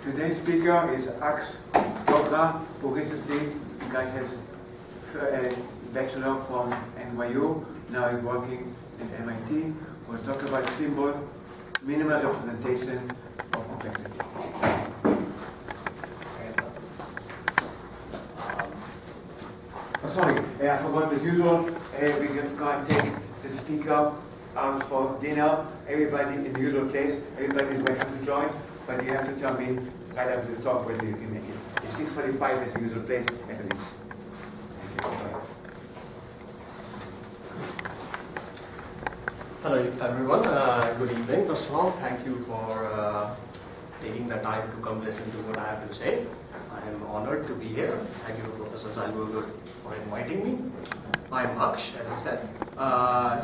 Today's speaker is Dogra, who recently has a bachelor from NYU, now is working at MIT. We'll talk about symbol, minimal representation of complexity. Sorry, I forgot as usual, we're going to take the speaker out for dinner. Everybody in the usual place, everybody is welcome to join, but you have to tell me right after the talk whether you can make it. It's 6:45 is the usual place, at least. Thank you. Hello everyone, good evening. First of all, thank you for taking the time to come listen to what I have to say. I am honored to be here. Thank you, Professor Zalburg, for inviting me. I'm Aksh, as I said.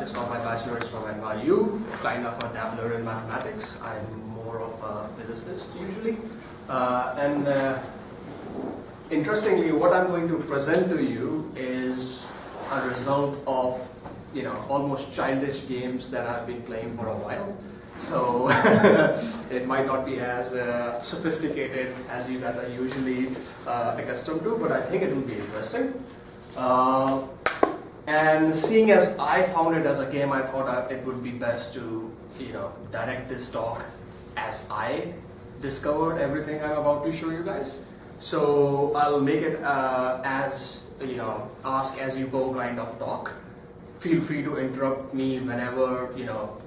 Just got my bachelor's from NYU, kind of a dabbler in mathematics. I'm more of a physicist usually. Interestingly, what I'm going to present to you is a result of almost childish games that I've been playing for a while. So it might not be as sophisticated as you guys are usually accustomed to, but I think it will be interesting. And seeing as I found it as a game, I thought it would be best to direct this talk as I discovered everything I'm about to show you guys. So I'll make it as ask as you go kind of talk. Feel free to interrupt me whenever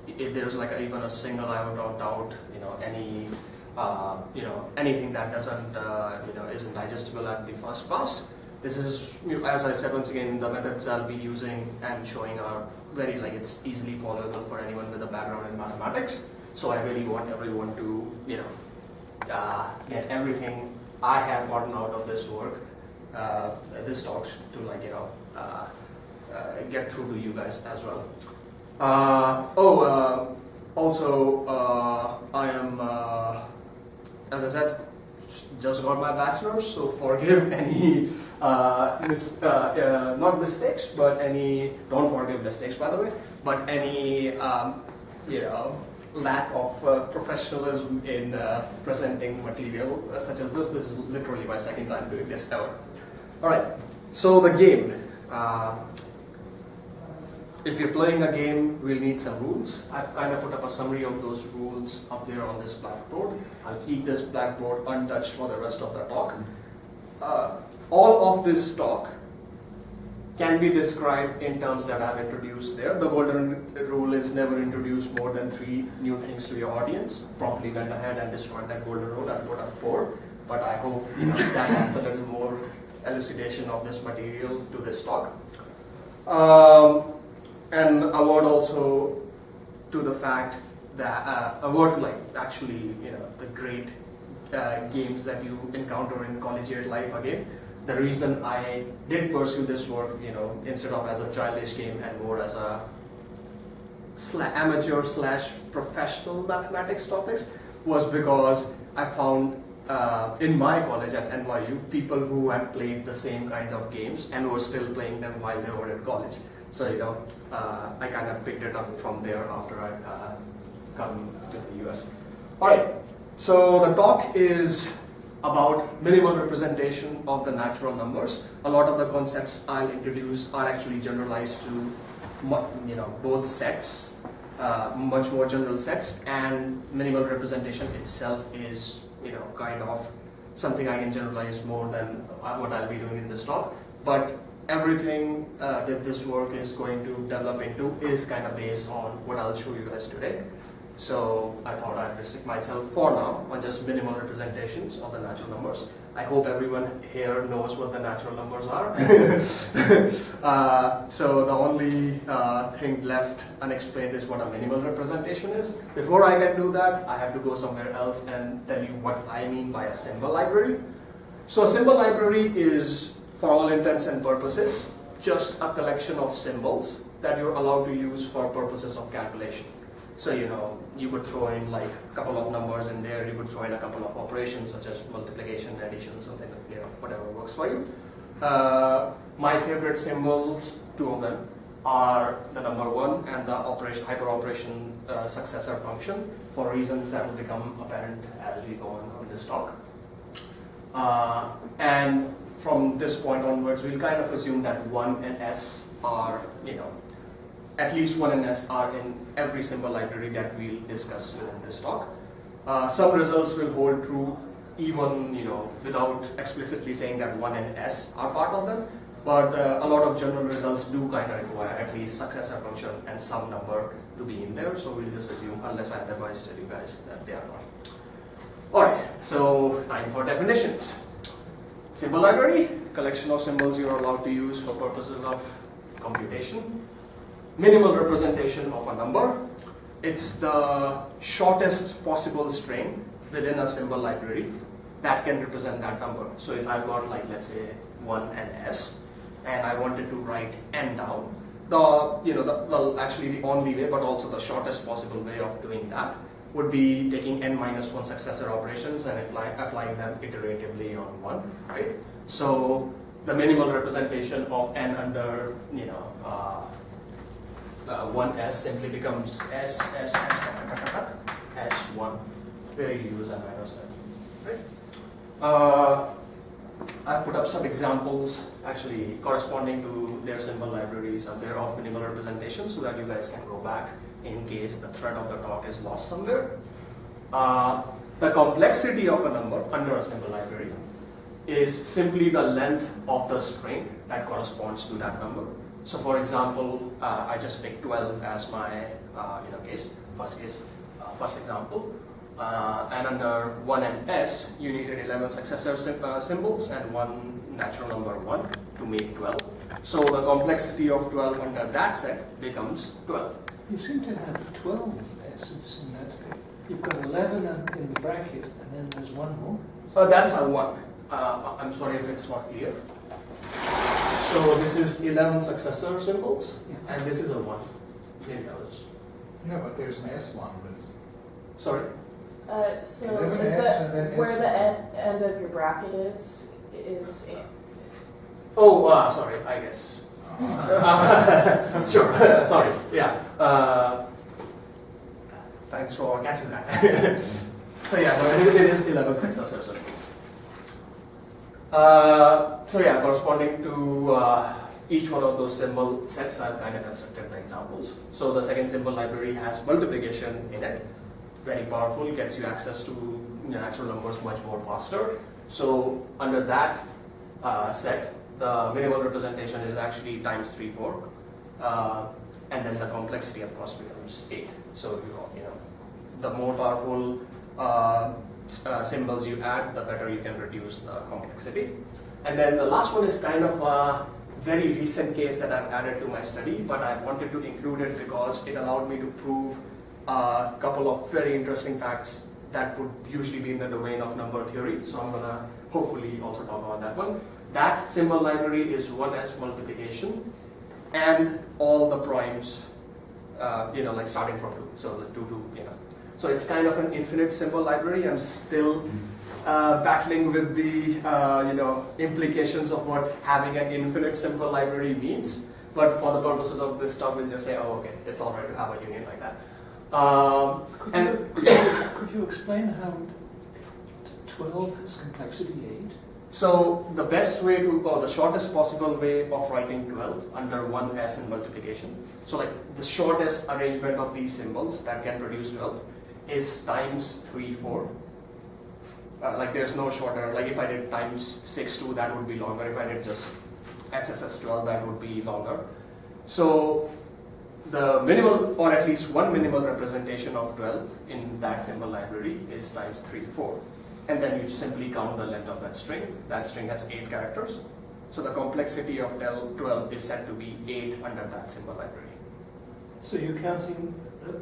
if there's like even a single iota of doubt, any anything that doesn't isn't digestible at the first pass. This is, as I said once again, the methods I'll be using and showing are very it's easily followable for anyone with a background in mathematics. So I really want everyone to get everything I have gotten out of this work, this talks to get through to you guys as well. I am, as I said, just got my bachelor's, so forgive any, not mistakes, but don't forgive mistakes by the way, but any, lack of professionalism in presenting material such as this. This is literally my second time doing this ever. Alright, so the game. If you're playing a game, we'll need some rules. I've kind of put up a summary of those rules up there on this blackboard. I'll keep this blackboard untouched for the rest of the talk. All of this talk can be described in terms that I've introduced there. The golden rule is never introduce more than 3 new things to your audience. Promptly went ahead and destroyed that golden rule. I put up 4, but I hope that adds a little more elucidation of this material to this talk. And a word also to the fact that the great games that you encounter in collegiate life again. The reason I did pursue this work, instead of as a childish game and more as a amateur/professional mathematics topics, was because I found in my college at NYU people who had played the same kind of games and were still playing them while they were in college. So I kind of picked it up from there after I come to the US. Alright, so the talk is about minimal representation of the natural numbers. A lot of the concepts I'll introduce are actually generalized to both sets, much more general sets, and minimal representation itself is kind of something I can generalize more than what I'll be doing in this talk. But everything that this work is going to develop into is kind of based on what I'll show you guys today. So I thought I'd restrict myself for now on just minimal representations of the natural numbers. I hope everyone here knows what the natural numbers are. So the only thing left unexplained is what a minimal representation is. Before I can do that, I have to go somewhere else and tell you what I mean by a symbol library. So a symbol library is, for all intents and purposes, just a collection of symbols that you're allowed to use for purposes of calculation. So you could throw in a couple of numbers in there, you could throw in a couple of operations such as multiplication, addition, something, whatever works for you. My favorite symbols, 2 of them, are the number 1 and the hyperoperation successor function, for reasons that will become apparent as we go on this talk. And from this point onwards, we'll kind of assume that 1 and s are, at least 1 and s are in every symbol library that we'll discuss within this talk. Some results will hold true even, without explicitly saying that 1 and s are part of them. But a lot of general results do kind of require at least successor function and some number to be in there. So we'll just assume, unless I otherwise tell you guys, that they are not. Alright, so time for definitions. Symbol library, collection of symbols you are allowed to use for purposes of computation. Minimal representation of a number. It's the shortest possible string within a symbol library that can represent that number. So if I've got, like, let's say 1 and s, and I wanted to write n down, actually the only way, but also the shortest possible way of doing that would be taking n minus 1 successor operations and applying them iteratively on 1, right? So the minimal representation of n under 1s simply becomes s1, where you use n minus 1, right? I put up some examples actually corresponding to their symbol libraries and their of minimal representation so that you guys can go back in case the thread of the talk is lost somewhere. The complexity of a number under a symbol library is simply the length of the string that corresponds to that number. So for example, I just picked 12 as my first example. And under 1 and s, you needed 11 successor symbols and one natural number 1 to make 12. So the complexity of 12 under that set becomes 12. You seem to have 12 s's in that. You've got 11 in the bracket, and then there's one more. So that's a 1. I'm sorry if it's not clear. So this is 11 successor symbols, and this is a 1. Yeah, but there's an S1 with. Sorry? So 11S and then where S1. the end of your bracket is Oh, sorry, I guess. Sure, sorry, yeah. Thanks for catching that. So yeah, no, it is 11 successor symbols. So yeah, corresponding to each one of those symbol sets, I've kind of constructed the examples. So the second symbol library has multiplication in it. Very powerful, gets you access to natural numbers much more faster. So under that set, the minimal representation is actually times 3, 4. And then the complexity, of course, becomes 8. So the more powerful symbols you add, the better you can reduce the complexity. And then the last one is kind of a very recent case that I've added to my study, but I wanted to include it because it allowed me to prove a couple of very interesting facts that would usually be in the domain of number theory. So I'm going to hopefully also talk about that one. That symbol library is 1s multiplication and all the primes, like starting from 2. So the 2 to, So it's kind of an infinite symbol library. I'm still battling with the, implications of what having an infinite symbol library means. But for the purposes of this talk, we'll just say, oh, okay, it's all right to have a union like that. Could you explain how 12 has complexity 8? So the best way to, or the shortest possible way of writing 12 under 1s in multiplication. So like the shortest arrangement of these symbols that can produce 12 is times 3, 4. Like there's no shorter, like if I did times 6, 2, that would be longer. If I did just SSS 12, that would be longer. So the minimal, or at least one minimal representation of 12 in that symbol library is times 3, 4. And then you simply count the length of that string. That string has 8 characters. So the complexity of 12 is said to be 8 under that symbol library. So you're counting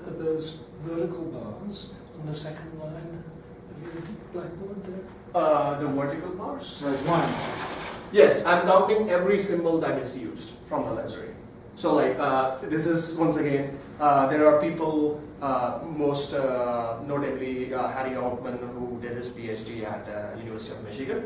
those vertical bars on the second line of your blackboard there? The vertical bars? So it's 1. Yes, I'm counting every symbol that is used from the library. So like, this is, once again, there are people, most notably Harry Altman, who did his PhD at University of Michigan,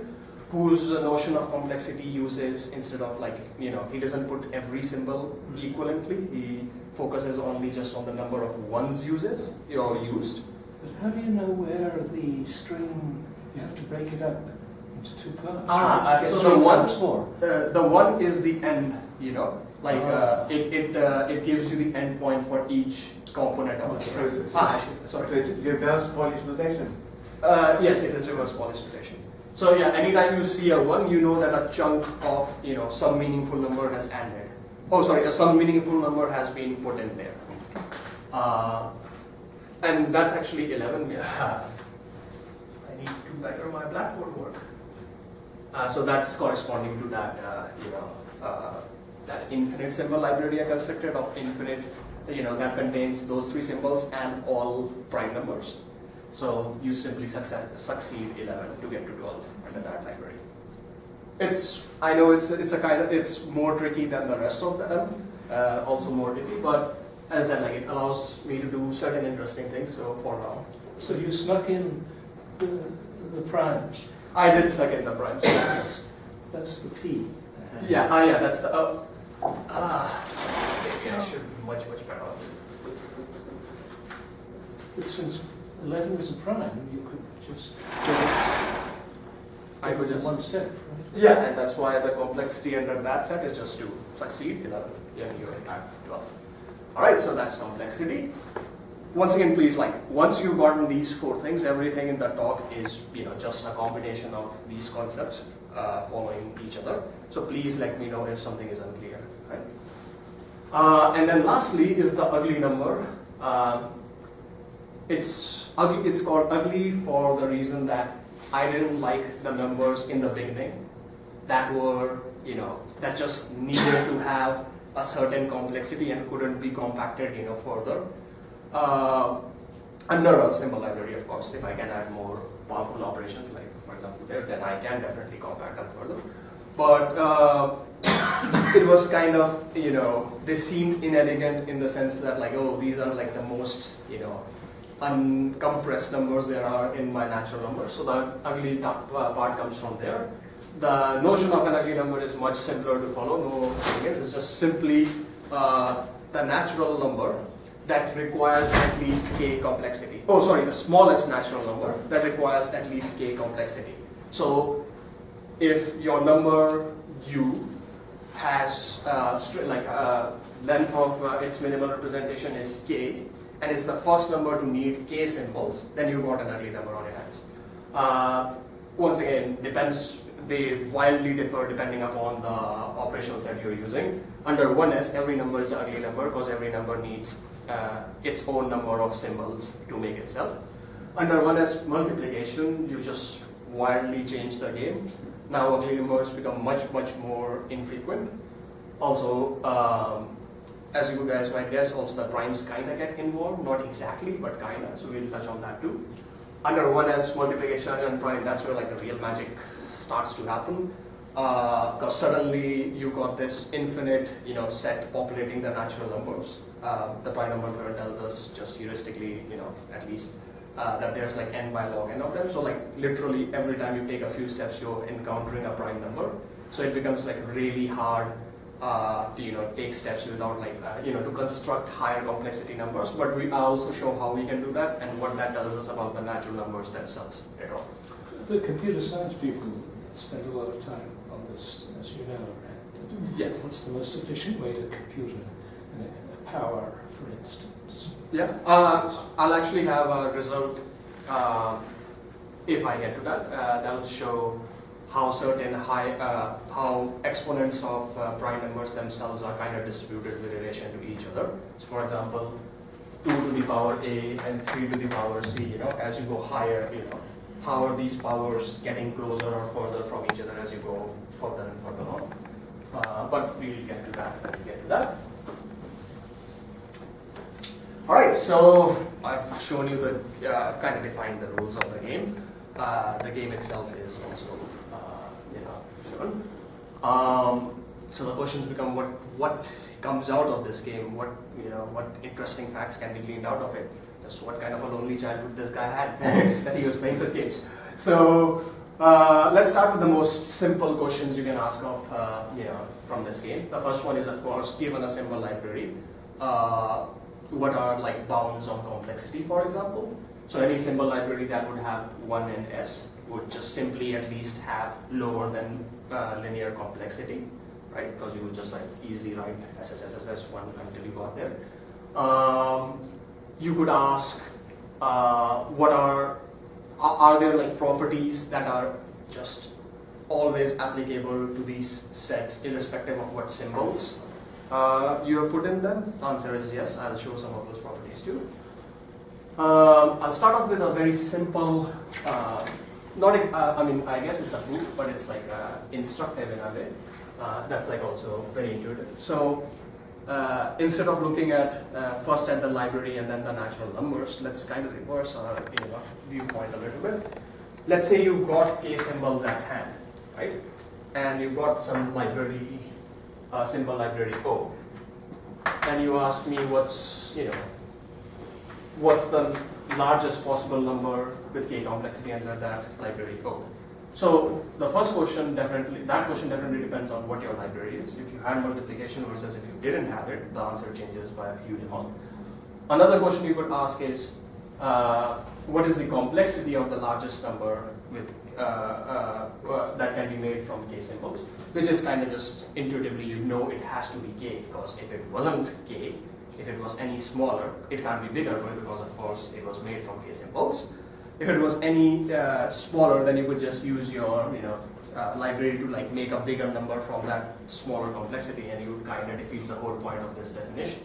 whose notion of complexity uses, instead of like, he doesn't put every symbol equivalently, he focuses only just on the number of ones used. But how do you know where the string, you have to break it up into two parts. So Three the one, times more. the one is the end, like it gives you the end point for each component of a string. So it's reverse Polish notation. Yes, it is reverse Polish notation. So yeah, anytime you see a 1, you know that a chunk of some meaningful number has ended. Oh, sorry, some meaningful number has been put in there. And that's actually 11. Yeah. I need to better my Blackboard work. So that's corresponding to that, that infinite symbol library I constructed of infinite, that contains those 3 symbols and all prime numbers. So you simply succeed 11 to get to 12 under that library. I know it's more tricky than the rest of them, also more tricky, but as I said, it allows me to do certain interesting things. So for now, So you snuck in the primes. I did suck in the primes. That's the P. Yeah, that's the. Maybe I should be much better on this. But since 11 is a prime, you could just I could just. one step, right? Yeah, and that's why the complexity under that set is just to succeed 11. Yeah, you're at 12. Alright, so that's complexity. Once again, please, once you've gotten these 4 things, everything in the talk is, just a combination of these concepts following each other. So please let me know if something is unclear, right? And then lastly is the ugly number. It's ugly. It's called ugly for the reason that I didn't like the numbers in the beginning that were, that just needed to have a certain complexity and couldn't be compacted, further. Under a symbol library, of course, if I can add more powerful operations, like for example there, then I can definitely compact them further. But it was kind of, they seemed inelegant in the sense that these are the most, uncompressed numbers there are in my natural numbers. So the ugly part comes from there. The notion of an ugly number is much simpler to follow. No, it's just simply the natural number that requires at least k complexity. Oh, sorry, the smallest natural number that requires at least k complexity. So if your number u has length of its minimal representation is k, and it's the first number to need k symbols, then you got an ugly number on your hands. Once again, they wildly differ depending upon the operations that you're using. Under 1s, every number is an ugly number because every number needs its own number of symbols to make itself. Under 1s multiplication, you just wildly change the game. Now ugly numbers become much more infrequent. Also, as you guys might guess, also the primes kinda get involved, not exactly, but kinda, so we'll touch on that too. Under 1s multiplication and prime, that's where the real magic starts to happen. Because suddenly you got this infinite, set populating the natural numbers. The prime number theorem tells us just heuristically, at least, that there's n by log n of them. So literally every time you take a few steps, you're encountering a prime number. So it becomes really hard to take steps without to construct higher complexity numbers. But I'll also show how we can do that and what that tells us about the natural numbers themselves later on. The computer science people spend a lot of time on this, as you know, right? Yes. What's the most efficient way to compute a power, for instance? Yeah, I'll actually have a result if I get to that. That'll show how certain how exponents of prime numbers themselves are kind of distributed with relation to each other. So, for example, 2 to the power a and 3 to the power c. As you go higher, how are these powers getting closer or further from each other as you go further and further on? But we'll get to that when we get to that. Alright, so I've shown you I've kind of defined the rules of the game. The game itself is also, shown. So the questions become what comes out of this game, what interesting facts can be gleaned out of it. Just what kind of a lonely childhood this guy had that he was playing such games. So let's start with the most simple questions you can ask of, from this game. The first one is, of course, given a symbol library, what are bounds on complexity, for example? So any symbol library that would have 1 and s would just simply at least have lower than linear complexity, right? Because you would just like easily write SSSS1 until you got there. You could ask, what are there like properties that are just always applicable to these sets irrespective of what symbols you have put in them? The answer is yes. I'll show some of those properties too. I'll start off with a very simple, I mean, I guess it's a proof, but it's like instructive in a way. That's like also very intuitive. So instead of looking at first at the library and then the natural numbers, let's kind of reverse our viewpoint a little bit. Let's say you've got k symbols at hand, right? And you've got some library, symbol library O. And you ask me what's the largest possible number with k complexity under that library O. So the first question definitely depends on what your library is. If you had multiplication versus if you didn't have it, the answer changes by a huge amount. Another question you could ask is, what is the complexity of the largest number with that can be made from k symbols? Which is kind of just intuitively you know it has to be k, because if it wasn't k, if it was any smaller, it can't be bigger, because of course it was made from k symbols. If it was any smaller, then you could just use your library to like make a bigger number from that smaller complexity, and you would kind of defeat the whole point of this definition.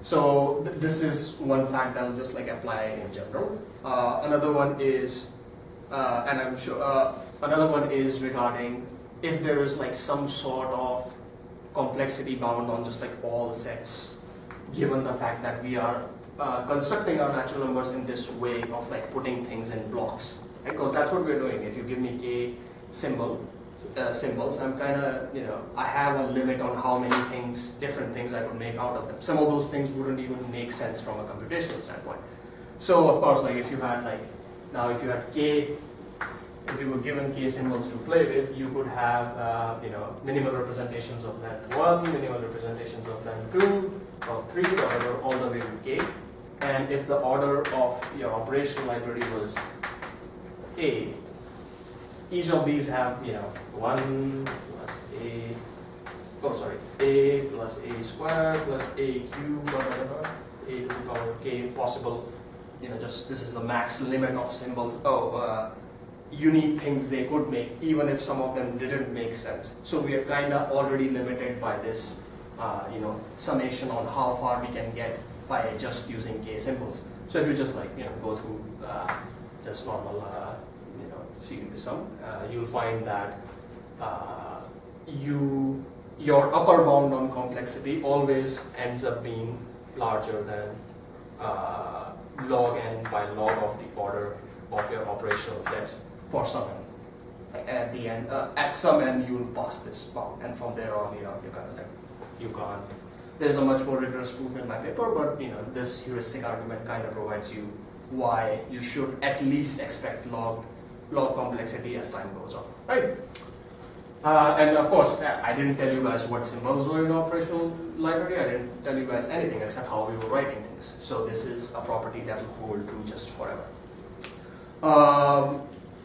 So this is one fact that I'll just like apply in general. Another one is, and I'm sure another one is regarding if there is like some sort of complexity bound on just like all sets, given the fact that we are constructing our natural numbers in this way of like putting things in blocks, right? Because that's what we're doing. If you give me k symbols, I'm kind of, I have a limit on how many different things I could make out of them. Some of those things wouldn't even make sense from a computational standpoint. So of course, like if you had if you were given k symbols to play with, you could have, minimal representations of length 1, minimal representations of length 2, of 3, or all the way to k. And if the order of your operational library was A, each of these have, 1 plus A plus A squared plus A cubed, A to the power k possible, just this is the max limit of symbols, unique things they could make, even if some of them didn't make sense. So we are kind of already limited by this, summation on how far we can get by just using k symbols. So if you just like, go through just normal, series sum, you'll find that your upper bound on complexity always ends up being larger than log n by log of the order of your operational sets for some n. At the end, at some n, you'll pass this bound, and from there on, you can't. There's a much more rigorous proof in my paper, but this heuristic argument kind of provides you why you should at least expect log complexity as time goes on, right? And of course, I didn't tell you guys what symbols were in operational library. I didn't tell you guys anything except how we were writing things. So this is a property that will hold true just forever.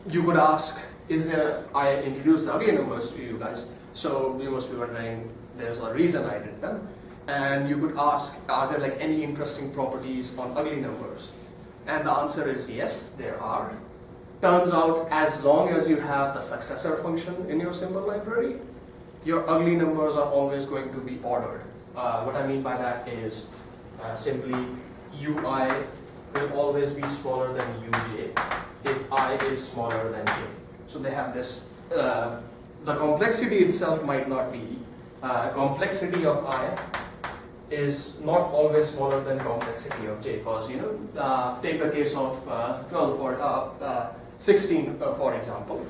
You could ask, I introduced the ugly numbers to you guys, so you must be wondering, there's a reason I did them. And you could ask, are there like any interesting properties on ugly numbers? And the answer is yes, there are. Turns out, as long as you have the successor function in your symbol library, your ugly numbers are always going to be ordered. What I mean by that is simply ui will always be smaller than uj if I is smaller than j. So they have this, the complexity itself might not be, complexity of I is not always smaller than complexity of j, because take the case of 16 for example,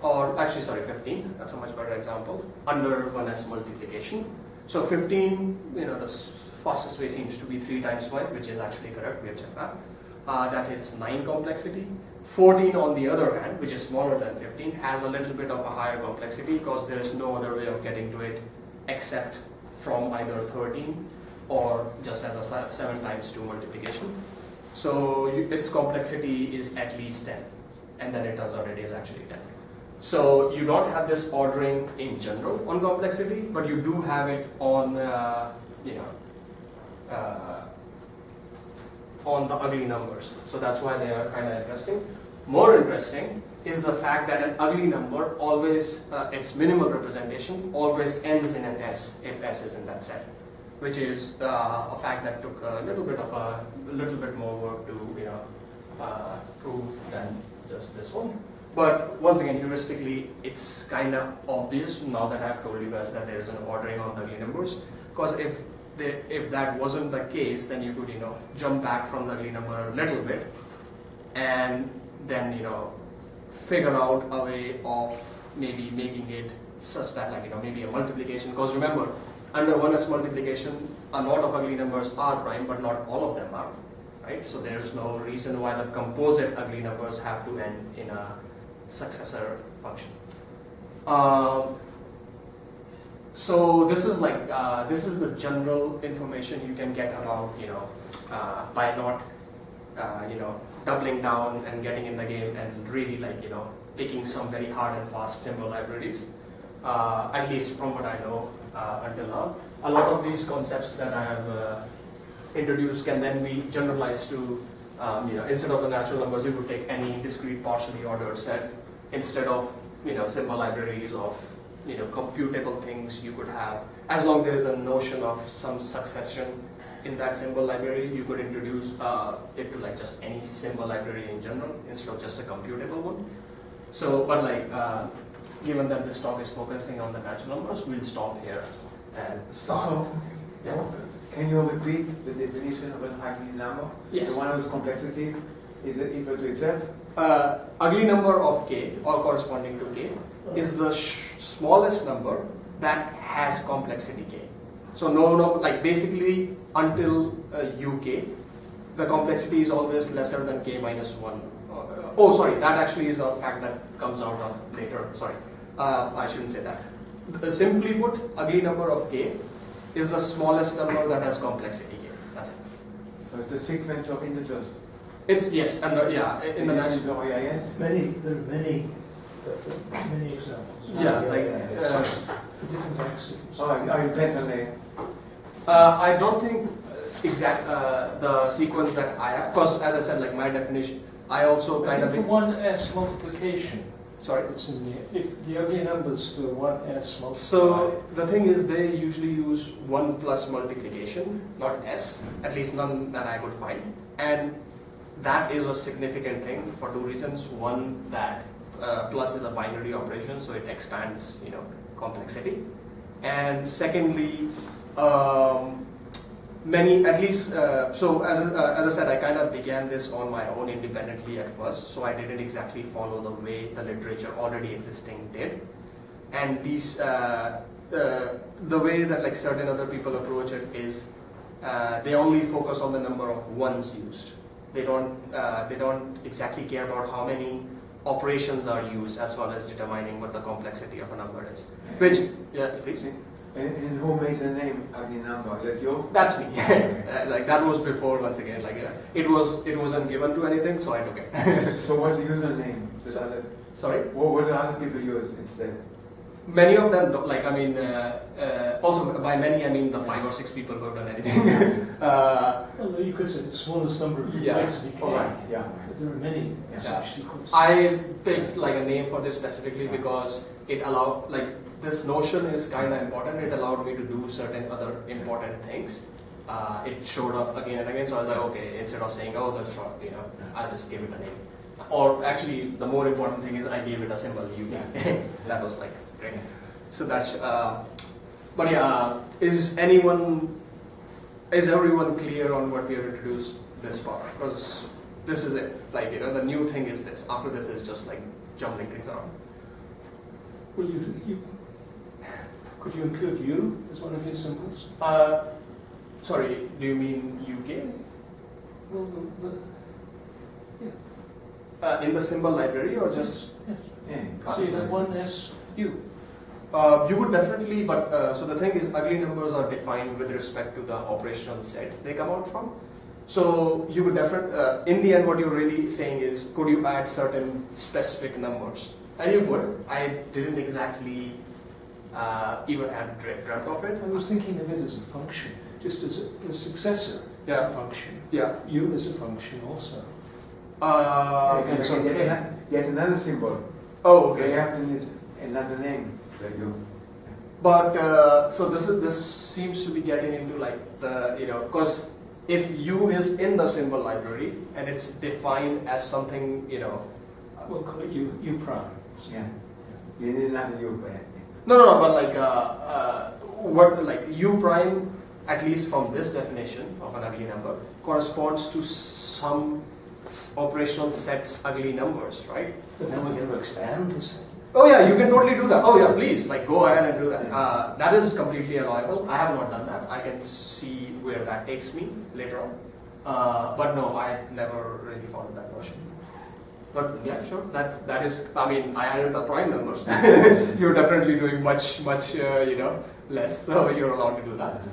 or actually sorry 15, that's a much better example, under 1s multiplication. So 15, the fastest way seems to be 3 times 5, which is actually correct, we have checked that. That is 9 complexity. 14 on the other hand, which is smaller than 15, has a little bit of a higher complexity because there is no other way of getting to it except from either 13 or just as a 7 times 2 multiplication. So its complexity is at least 10. and then it turns out it is actually 10. So you don't have this ordering in general on complexity, but you do have it on, on the ugly numbers. So that's why they are kind of interesting. More interesting is the fact that an ugly number always, its minimal representation always ends in an S if S is in that set, which is a fact that took a little bit more work to prove than just this one. But once again, heuristically, it's kind of obvious now that I've told you guys that there is an ordering on the ugly numbers. Because if that wasn't the case, then you could jump back from the ugly number a little bit, and then figure out a way of maybe making it such that maybe a multiplication. Because remember, under 1s multiplication, a lot of ugly numbers are prime, but not all of them are, right? So there's no reason why the composite ugly numbers have to end in a successor function. So this is this is the general information you can get about by not doubling down and getting in the game and really picking some very hard and fast symbol libraries. At least from what I know until now, a lot of these concepts that I have introduced can then be generalized to instead of the natural numbers, you would take any discrete partially ordered set. Instead of symbol libraries of computable things you could have, as long there is a notion of some succession in that symbol library, you could introduce it to just any symbol library in general instead of just a computable one. So, but given that this talk is focusing on the natural numbers, we'll stop here and start. So, Yeah. can you repeat the definition of an ugly number? Yes. The one whose complexity is equal to itself? Ugly number of k, or corresponding to k, is the smallest number that has complexity k. So basically until uk, the complexity is always lesser than k minus 1. Oh, sorry, that actually is a fact that comes out of later. Sorry, I shouldn't say that. Simply put, ugly number of k is the smallest number that has complexity k. That's it. So it's a sequence of integers. It's yes, and in the natural. OIS? There are many examples. Yeah, For different axioms. Oh, are you better there? I don't think the sequence that I have, because as I said, my definition, I also kind of. For one S multiplication, Sorry. it's in the, if the ugly numbers for one S multiply. So the thing is, they usually use 1 plus multiplication, not S, at least none that I could find, and that is a significant thing for two reasons. One, that plus is a binary operation, so it expands, complexity. And secondly, many, at least, so as I said, I kind of began this on my own independently at first, so I didn't exactly follow the way the literature already existing did. And these, the way that certain other people approach it is, they only focus on the number of ones used. They don't exactly care about how many operations are used as well as determining what the complexity of a number is. Which, yeah, please. And who made the name ugly number? Is that you? That's me. That was before. Once again, it wasn't given to anything, so I took it. So what's the username? Sorry. What do other people use instead? Many of them, also by many I mean the 5 or 6 people who have done anything. Well, you could say the smallest number of Yeah. ways to be All right, yeah. But there are many Yeah. such sequences. I picked a name for this specifically because it allowed, this notion is kind of important. It allowed me to do certain other important things. It showed up again and again, so I was like, okay, instead of saying, oh, that's short, I'll just give it a name. Or actually, the more important thing is I gave it a symbol, UK. That was great. So that's, but yeah, is everyone clear on what we have introduced this far? Because this is it. The new thing is this. After this is just jumbling things around. Well, could you include U as one of your symbols? Sorry, do you mean UK? Well, In the symbol library or just? yes. Yeah. So you have one S U. You would definitely, but so the thing is, ugly numbers are defined with respect to the operational set they come out from. So you would definitely, in the end, what you're really saying is, could you add certain specific numbers? And you would. I didn't exactly even have dreamt of it. I was thinking of it as a function, just as a successor as Yeah. a function. Yeah. U as a function also. And so- yet another symbol. Oh, Okay, okay. you have to need another name that you. But so this seems to be getting into like the because if U is in the symbol library and it's defined as something We'll call it U prime. Yeah. You need another U for that. no but like what like U prime at least from this definition of an ugly number corresponds to some operational sets ugly numbers, right? But then we're going to expand the set. Oh yeah, you can totally do that. Oh yeah, please, like go ahead and do that. That is completely allowable. I have not done that. I can see where that takes me later on. But no, I never really followed that notion. But yeah, sure. That is. I mean, I added the prime numbers. You're definitely doing much less. So you're allowed to do that.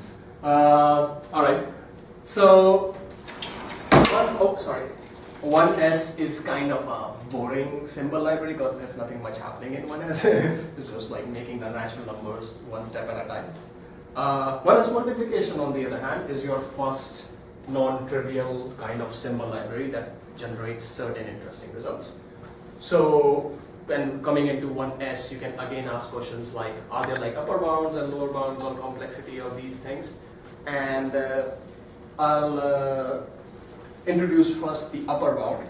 All right. So 1S is kind of a boring symbol library because there's nothing much happening in 1S. It's just like making the natural numbers one step at a time. 1S multiplication, on the other hand, is your first non-trivial kind of symbol library that generates certain interesting results. So when coming into 1S, you can again ask questions like, are there like upper bounds and lower bounds on complexity of these things? And I'll introduce first the upper bound.